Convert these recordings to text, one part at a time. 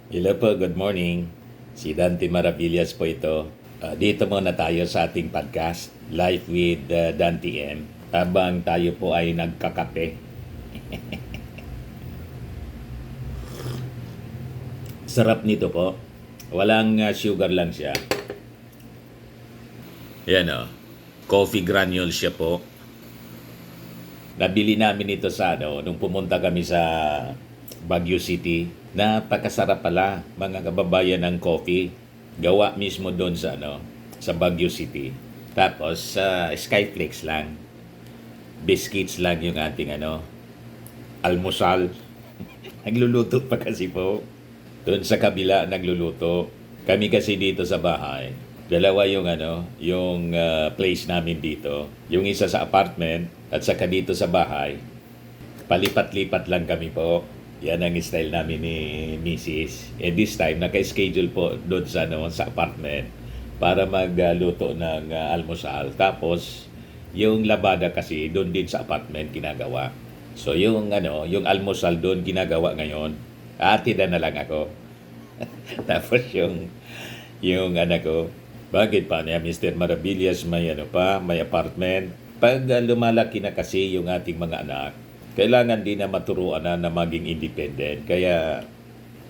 Hello po, good morning. Si Dante Maravillas po ito. Dito muna tayo sa ating podcast, Life with Dante M. Habang tayo po ay nagkakape. Sarap nito po. Walang sugar lang siya. Yan o. Coffee granules siya po. Nabili namin ito sa nung pumunta kami sa Baguio City. Napakasarap pala, mga kababayan, ng coffee. Gawa mismo doon sa sa Baguio City. Tapos Skyflakes lang. Biscuits lang yung ating almusal. Nagluluto pa kasi po. Doon sa kabila nagluluto. Kami kasi dito sa bahay. Dalawa yung yung place namin dito. Yung isa sa apartment at saka dito sa bahay. Palipat-lipat lang kami po. Yan ang style namin ni Mrs. And this time, naka-schedule po doon sa apartment para magluto ng almusal. Tapos, yung labada kasi doon din sa apartment ginagawa. So, yung almusal doon ginagawa ngayon. Atida na lang ako. Tapos yung anak ko, bakit pa niya Mr. Maravillas may may apartment? Pag lumalaki na kasi yung ating mga anak, kailangan din na maturuan na maging independent. Kaya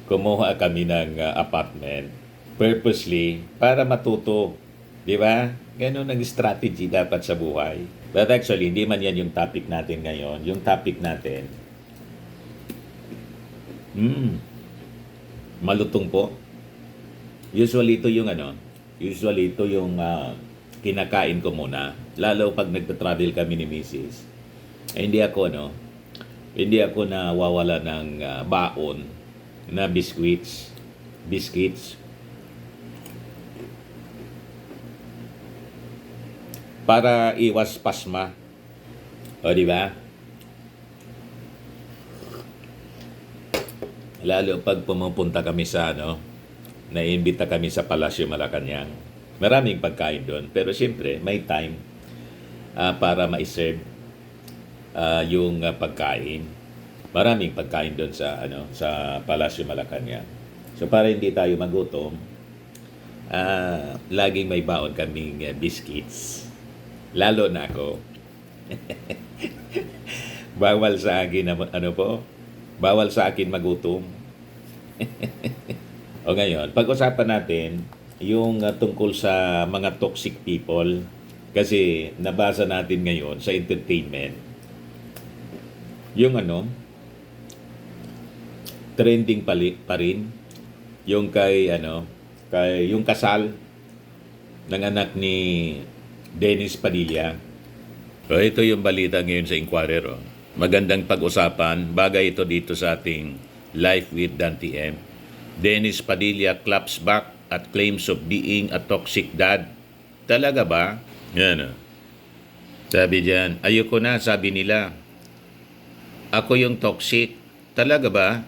kumuha kami ng apartment purposely para matuto. Di ba? Ganun ang strategy dapat sa buhay. But actually, hindi man yan yung topic natin ngayon. Yung topic natin, malutong po. Usually ito yung kinakain ko muna. Lalo pag nagta-travel kami ni Mrs. Hindi ako nawawala ng baon na biscuits. Para iwas pasma. O, di ba? Lalo pag pumupunta kami sa naiimbita kami sa Palasyo Malacanang. Maraming pagkain doon. Pero siyempre, may time para ma-serve yung pagkain. Maraming pagkain doon sa Palasyo Malacanang. So para hindi tayo magutom, laging may baon kaming biscuits. Lalo na ako. Bawal sa akin bawal sa akin magutom. O ngayon, pag-usapan natin yung tungkol sa mga toxic people kasi nabasa natin ngayon sa entertainment yung trending pa rin yung kay yung kasal ng anak ni Dennis Padilla. So ito yung balita ngayon sa Inquirer. Magandang pag-usapan, bagay ito dito sa ating Life with Dante M. Dennis Padilla claps back at claims of being a toxic dad. Talaga ba? Yan. Sabi diyan, ayoko na, sabi nila. Ako yung toxic. Talaga ba?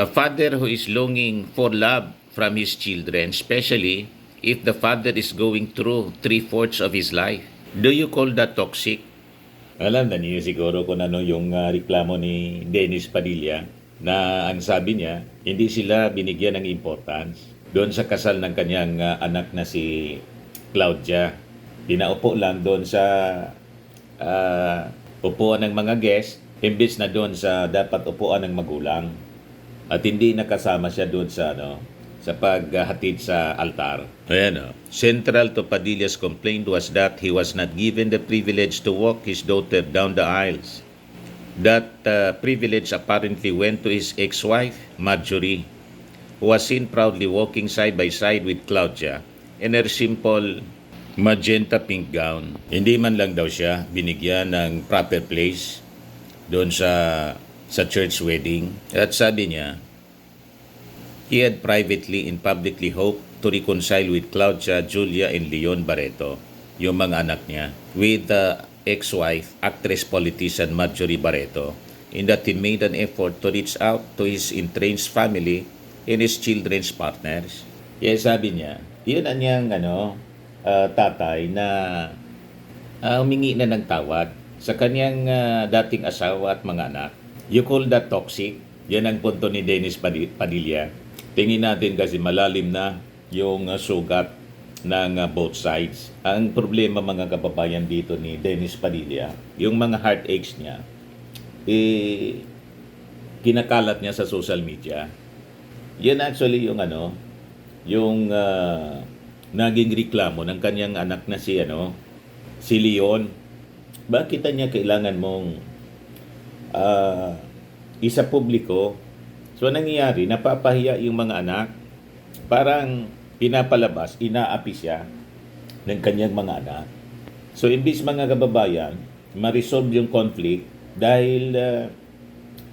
A father who is longing for love from his children, especially if the father is going through 3/4 of his life. Do you call that toxic? Alam na niyo siguro kung yung reklamo ni Dennis Padilla na ang sabi niya, hindi sila binigyan ng importance doon sa kasal ng kanyang anak na si Claudia. Pinaupo lang doon sa upuan ng mga guest, imbis na doon sa dapat upuan ng magulang. At hindi nakasama siya doon sa paghatid sa altar. Ayan. Central to Padilla's complaint was that he was not given the privilege to walk his daughter down the aisles. That privilege apparently went to his ex-wife, Marjorie, who was seen proudly walking side by side with Claudia in her simple magenta pink gown. Hindi man lang daw siya binigyan ng proper place doon sa church wedding. At sabi niya, he had privately and publicly hoped to reconcile with Claudia, Julia, and Leon Barreto, yung mga anak niya, with the ex-wife, actress politician Marjorie Barreto, in that he made an effort to reach out to his estranged family and his children's partners. Kaya sabi niya, yun ang niyang tatay na humingi na ng tawad sa kanyang dating asawa at mga anak. You call that toxic? Yan ang punto ni Dennis Padilla. Tingin natin kasi malalim na yung sugat ng both sides. Ang problema mga kababayan dito ni Dennis Padilla, yung mga heartaches niya, kinakalat niya sa social media. Yan actually yung yung naging reklamo ng kanyang anak na si Leon. Bakit niya kailangan mong isa publiko? So nangyayari, napapahiya yung mga anak, parang pinapalabas, inaapi siya ng kanyang mga anak. So imbis mga kababayan, ma-resolve yung conflict dahil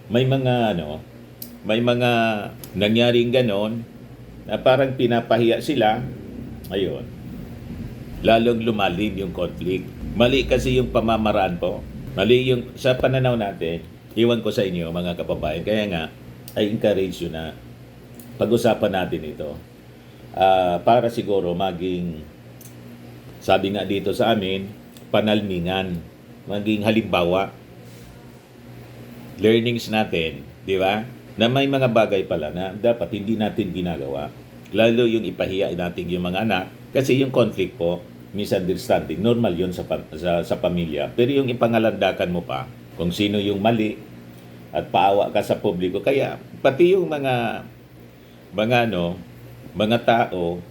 may mga nangyaring ganon na parang pinapahiya sila, ayun, lalong lumalim yung conflict. Mali kasi yung pamamaraan po. Mali yung, sa pananaw natin, iwan ko sa inyo mga kababayan. Kaya nga, I encourage you na pag-usapan natin ito. Para siguro maging, sabi nga dito sa amin, panalmingan, maging halimbawa, learnings natin, di ba? Na may mga bagay pala na dapat hindi natin ginagawa. Lalo yung ipahiya natin yung mga anak, kasi yung conflict po, misunderstanding, normal yun sa pamilya. Pero yung ipangalandakan mo pa, kung sino yung mali, at paawa ka sa publiko. Kaya pati yung mga tao,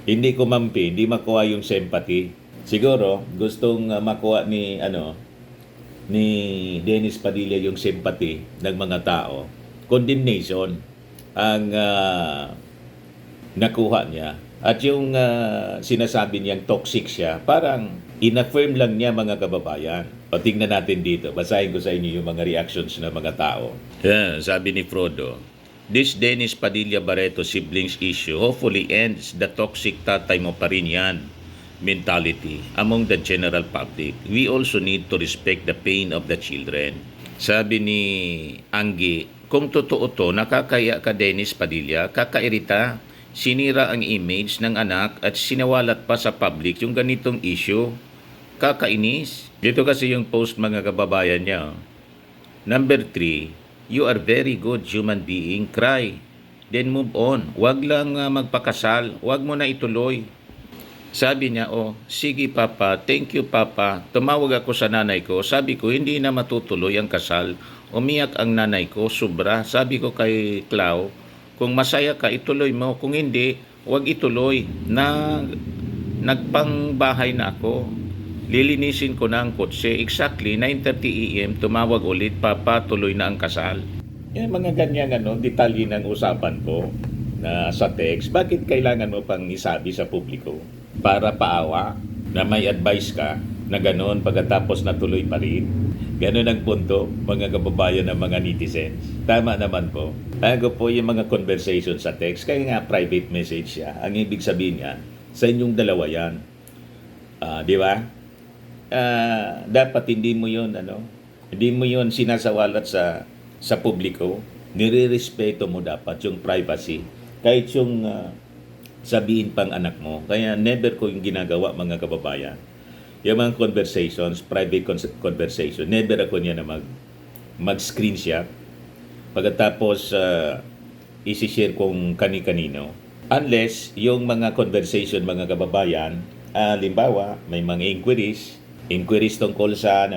hindi kumampi, hindi makuha yung sympathy. Siguro gustong makuha ni Dennis Padilla yung sympathy ng mga tao. Condemnation ang nakuha niya. At yung sinasabi niyang toxic siya, parang inaffirm lang niya mga kababayan. O tingnan natin dito, basahin ko sa inyo yung mga reactions ng mga tao. Yeah, sabi ni Frodo, "This Dennis Padilla Barreto siblings issue hopefully ends the toxic tatay mo pa rin yan mentality among the general public. We also need to respect the pain of the children." Sabi ni Anggi, "Kung totoo to, nakakaya ka Dennis Padilla, kakairita. Sinira ang image ng anak at sinawalat pa sa public yung ganitong issue. Kakainis." Dito kasi yung post mga kababayan niya. Number 3, "You are very good human being. Cry. Then move on. Wag lang magpakasal. Wag mo na ituloy." Sabi niya, "Sige papa, thank you papa. Tumawag ako sa nanay ko. Sabi ko, hindi na matutuloy ang kasal. Umiyak ang nanay ko, sobra. Sabi ko kay Clau, kung masaya ka, ituloy mo. Kung hindi, wag ituloy. Nagpangbahay na ako. Lilinisin ko na ang kotse." Exactly, 9:30 AM, tumawag ulit, "Papa, tuloy na ang kasal." Yan mga ganyan detalye ng usapan ko na sa text. Bakit kailangan mo pang isabi sa publiko? Para paawa na may advice ka na gano'n pagkatapos natuloy pa rin. Gano'n ang punto, mga kababayan ng mga netizens. Tama naman po. Bago po yung mga conversation sa text, kaya nga private message siya. Ang ibig sabihin niya, sa inyong dalawa yan. Di ba? Dapat hindi mo yun sinasawalat sa publiko. Nire-respeto mo dapat yung privacy. Kahit yung sabihin pang anak mo. Kaya never ko yung ginagawa mga kababayan. Yung mga conversations, private conversation, never ako niya na mag-screenshot. Pagkatapos isi-share kung kani-kanino. Unless yung mga conversation mga kababayan, halimbawa may mga inquiries tungkol sa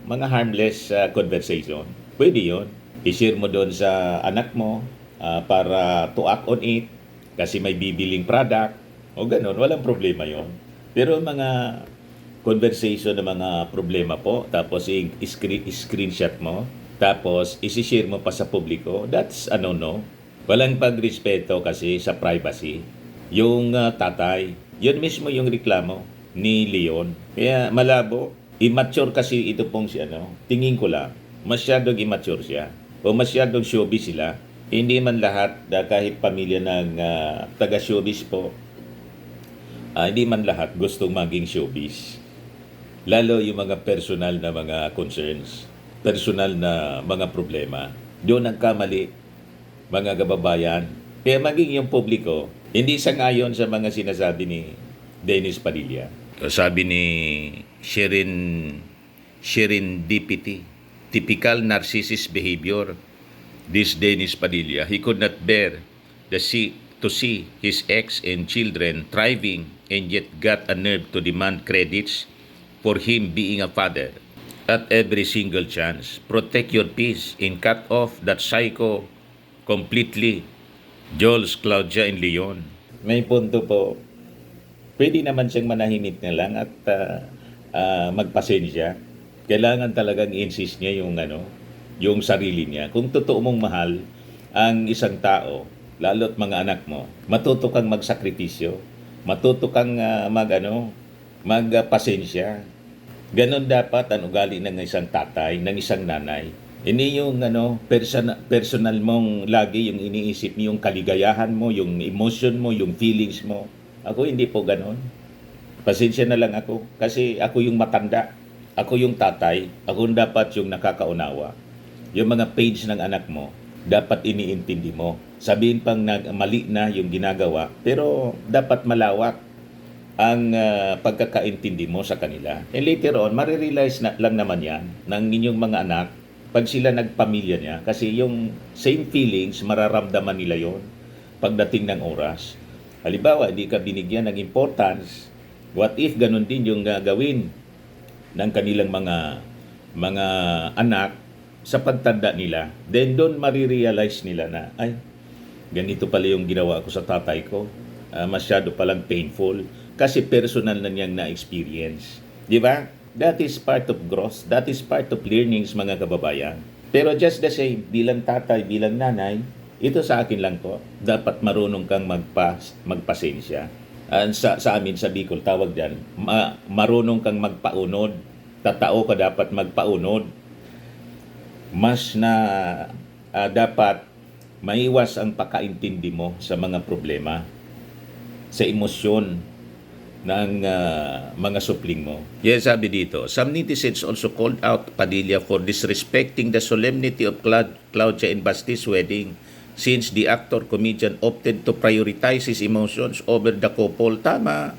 mga harmless conversation. Pwede yun. I-share mo doon sa anak mo para to act on it kasi may bibiling product o ganun, walang problema yon. Pero mga conversation na mga problema po, tapos i-screenshot mo, tapos isi-share mo pa sa publiko, that's no. Walang pagrespeto kasi sa privacy. Yung tatay, yun mismo yung reklamo ni Leon. Kaya malabo, immature kasi ito pong tingin ko lang, masyadong immature siya o masyadong showbiz sila. Hindi man lahat, kahit pamilya ng taga-showbiz po, hindi man lahat gustong maging showbiz. Lalo yung mga personal na mga concerns, personal na mga problema. Doon ang kamali, mga kababayan. Kaya maging yung publiko, hindi sangayon sa mga sinasabi ni Dennis Padilla. Sabi ni Serendipity, "Typical narcissist behavior. This Dennis Padilla, he could not bear to see his ex and children thriving and yet got a nerve to demand credits for him being a father at every single chance. Protect your peace and cut off that psycho completely. Jules, Claudia, and Leon. May punto po. Pwede naman siyang manahimik na lang at magpasensya. Kailangan talagang i-insist niya yung yung sarili niya. Kung totoo mong mahal ang isang tao, lalo't mga anak mo, matuto kang magsakripisyo, matuto kang magpasensya. Ganon dapat ang ugali ng isang tatay, ng isang nanay. Hindi yung personal mong lagi yung iniisip mo, yung kaligayahan mo, yung emotion mo, yung feelings mo. Ako hindi po ganon. Pasensya na lang ako kasi ako yung matanda. Ako yung tatay. Ako dapat yung nakakaunawa. Yung mga page ng anak mo, dapat iniintindi mo. Sabihin pang mali na yung ginagawa, pero dapat malawak ang pagkakaintindi mo sa kanila. And later on, marirealize lang naman yan ng inyong mga anak pag sila nagpamilya niya. Kasi yung same feelings, mararamdaman nila yon pagdating ng oras. Halimbawa, hindi ka binigyan ng importance. What if ganun din yung gagawin ng kanilang mga anak sa pagtanda nila? Then doon marirealize nila na, ay, ganito pala yung ginawa ko sa tatay ko. Masyado palang painful. Kasi personal na niyang na-experience. Di ba? That is part of growth. That is part of learnings, mga kababayan. Pero just the same, bilang tatay, bilang nanay, ito sa akin lang po, dapat marunong kang magpasensya. Sa amin, sa Bicol, tawag dyan, marunong kang magpaunod. Tatao ka dapat magpaunod. Mas na dapat maiwas ang pakaintindi mo sa mga problema, sa emosyon ng mga supling mo. Yes, sabi dito, some netizens also called out Padilla for disrespecting the solemnity of Claudia and Basti's wedding since the actor-comedian opted to prioritize his emotions over the couple. Tama.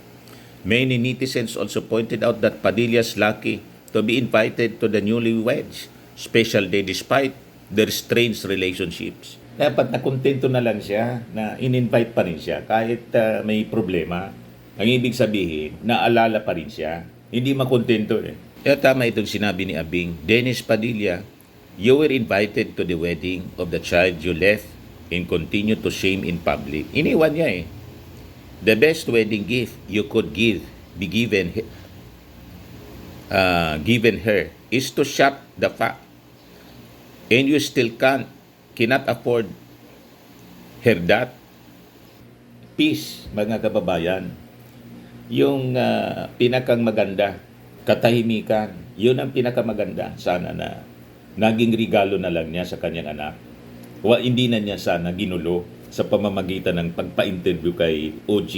Many netizens also pointed out that Padilla's lucky to be invited to the newlyweds special day despite their strange relationships. Dapat nakontento na lang siya na in-invite pa rin siya kahit may problema. Ang ibig sabihin, naalala pa rin siya. Hindi makontento eh. Kaya tama itong sinabi ni Abing, Dennis Padilla, you were invited to the wedding of the child you left and continue to shame in public. Iniwan niya eh. The best wedding gift you could be given her is to shut the fact. And you still cannot afford her that. Peace, mga kababayan. Yung pinakang maganda, katahimikan, yun ang pinakamaganda. Sana na naging regalo na lang niya sa kanyang anak. Hindi na niya sana ginulo sa pamamagitan ng pagpa-interview kay OG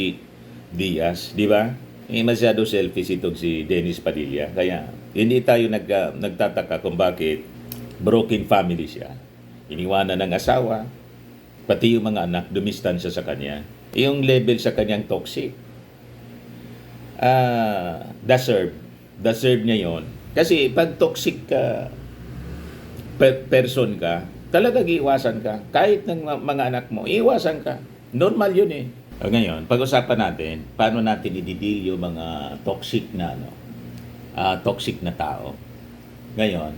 Diaz, di ba? Masyado selfish itong si Dennis Padilla. Kaya hindi tayo nagtataka kung bakit broken family siya. Iniwanan ng asawa, pati yung mga anak, dumistansya sa kanya. Yung level sa kanyang toxic. Deserve niya yon. Kasi pag toxic ka, person ka, talagang iiwasan ka. Kahit ng mga anak mo, iiwasan ka. Normal yun eh. Ngayon, pag-usapan natin, paano natin i-deal yung mga toxic na toxic na tao. Ngayon,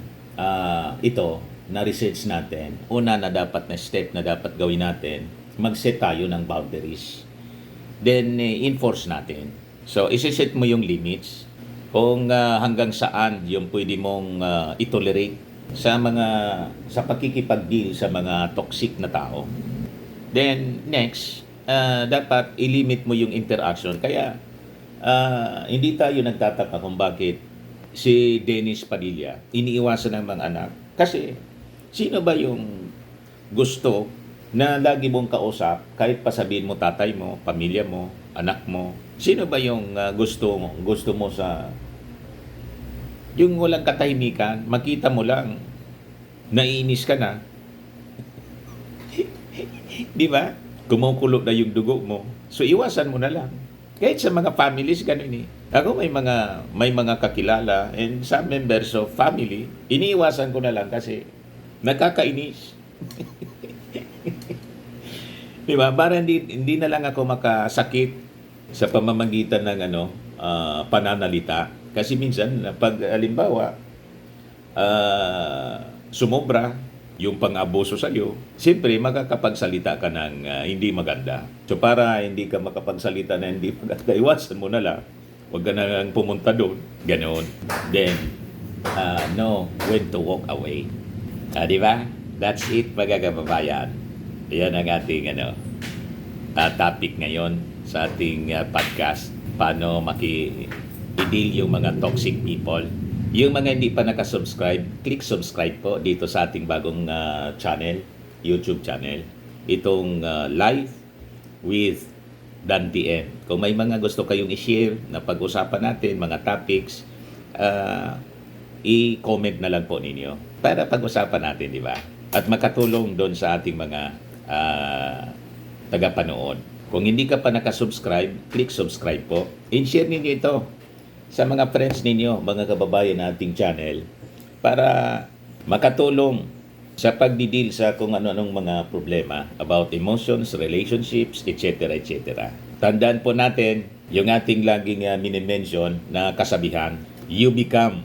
ito, na-research natin, una na dapat na step na dapat gawin natin, mag-set tayo ng boundaries. Then, enforce natin. So, isi-set mo yung limits kung hanggang saan yung pwede mong itolerate sa pakikipag-deal sa mga toxic na tao. Then, next, dapat i-limit mo yung interaction. Kaya, hindi tayo nagtataka kung bakit si Dennis Padilla iniiwasan ng mga anak. Kasi, sino ba yung gusto na lagi mong kausap, kahit pasabihin mo tatay mo, pamilya mo, anak mo, sino ba yung gusto mo sa yung walang katahimikan, makita mo lang, naiinis ka na. Di ba? Kumukulo na yung dugo mo. So, iwasan mo na lang. Kahit sa mga families, ganun eh. Ako may mga kakilala and some members of family, iniiwasan ko na lang kasi nakakainis. Di ba? Para hindi na lang ako makasakit sa pamamagitan ng pananalita. Kasi minsan, pag halimbawa, sumobra yung pang-abuso sa iyo, siyempre makakapagsalita ka ng hindi maganda. So para hindi ka makapagsalita na hindi maganda, iwasan mo na lang. Huwag ka na lang pumunta doon. Ganon. Then, know when to walk away. Di ba? That's it, mga kababayan. Yan ang ating topic ngayon sa ating podcast. Paano i-deal yung mga toxic people. Yung mga hindi pa nakasubscribe, click subscribe po dito sa ating bagong channel, YouTube channel. Itong Live with Dan PM. Kung may mga gusto kayong i-share na pag-usapan natin, mga topics, i-comment na lang po ninyo para pag-usapan natin, di ba? At makatulong doon sa ating mga tagapanood. Kung hindi ka pa nakasubscribe, click subscribe po. And share ninyo ito sa mga friends ninyo, mga kababayan nating channel para makatulong sa pagdidil sa kung ano-anong mga problema about emotions, relationships, etc. etc. Tandaan po natin yung ating laging minimension na kasabihan, you become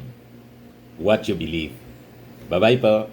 what you believe. Bye-bye po.